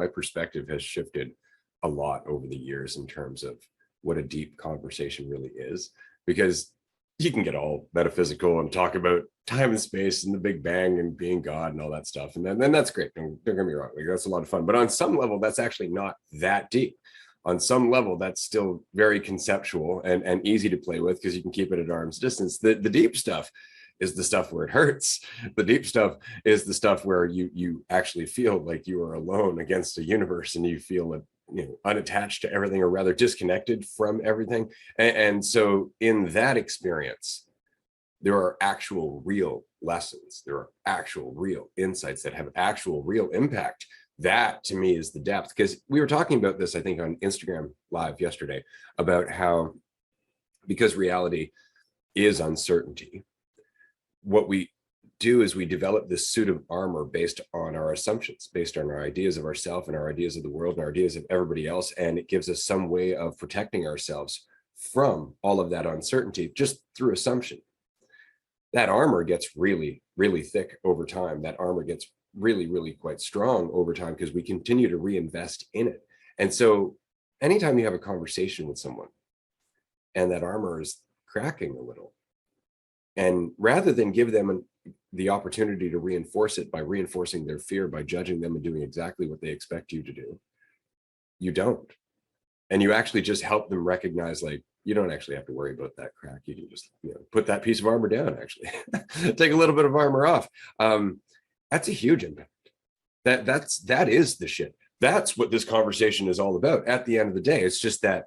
my perspective has shifted a lot over the years in terms of what a deep conversation really is, because you can get all metaphysical and talk about time and space and the Big Bang and being God and all that stuff. And then that's great. Don't get me wrong. Like, that's a lot of fun. But on some level, that's actually not that deep. On some level, that's still very conceptual and easy to play with because you can keep it at arm's distance. The deep stuff is the stuff where it hurts. The deep stuff is the stuff where you actually feel like you are alone against a universe and you feel unattached to everything, or rather disconnected from everything. And so in that experience, there are actual real lessons. There are actual real insights that have actual real impact. That to me is the depth, because we were talking about this, I think, on Instagram Live yesterday, about how, because reality is uncertainty, what we do is we develop this suit of armor based on our assumptions, based on our ideas of ourselves and our ideas of the world and our ideas of everybody else. And it gives us some way of protecting ourselves from all of that uncertainty just through assumption. That armor gets really, really thick over time. That armor gets really, really quite strong over time because we continue to reinvest in it. And so anytime you have a conversation with someone and that armor is cracking a little, and rather than give them the opportunity to reinforce it by reinforcing their fear, by judging them and doing exactly what they expect you to do, you don't. And you actually just help them recognize, like, you don't actually have to worry about that crack. You can just put that piece of armor down, actually. Take a little bit of armor off. That's a huge impact. That is the shit. That's what this conversation is all about. At the end of the day, it's just that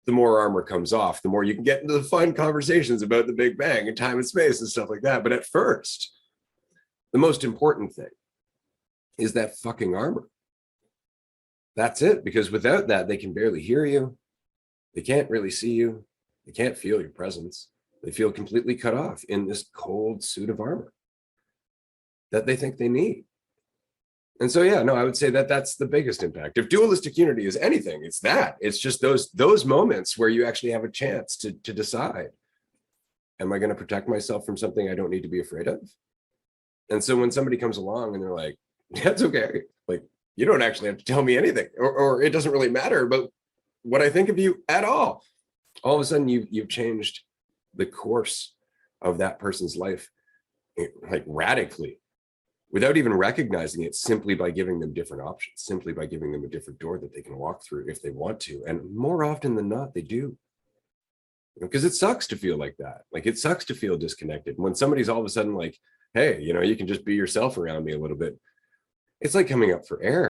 the more armor comes off, the more you can get into the fun conversations about the Big Bang and time and space and stuff like that. But at first, the most important thing is that fucking armor. That's it, because without that, they can barely hear you. They can't really see you. They can't feel your presence. They feel completely cut off in this cold suit of armor that they think they need. And so, yeah, no, I would say that that's the biggest impact. If dualistic unity is anything, it's that. It's just those moments where you actually have a chance to decide, am I going to protect myself from something I don't need to be afraid of? And so when somebody comes along and they're like, that's okay. Like, you don't actually have to tell me anything, or it doesn't really matter about what I think of you at all. All of a sudden, you've changed the course of that person's life, like, radically, without even recognizing it, simply by giving them different options, simply by giving them a different door that they can walk through if they want to. And more often than not, they do. Because it sucks to feel like that. Like, it sucks to feel disconnected. When somebody's all of a sudden like, hey, you can just be yourself around me a little bit. It's like coming up for air.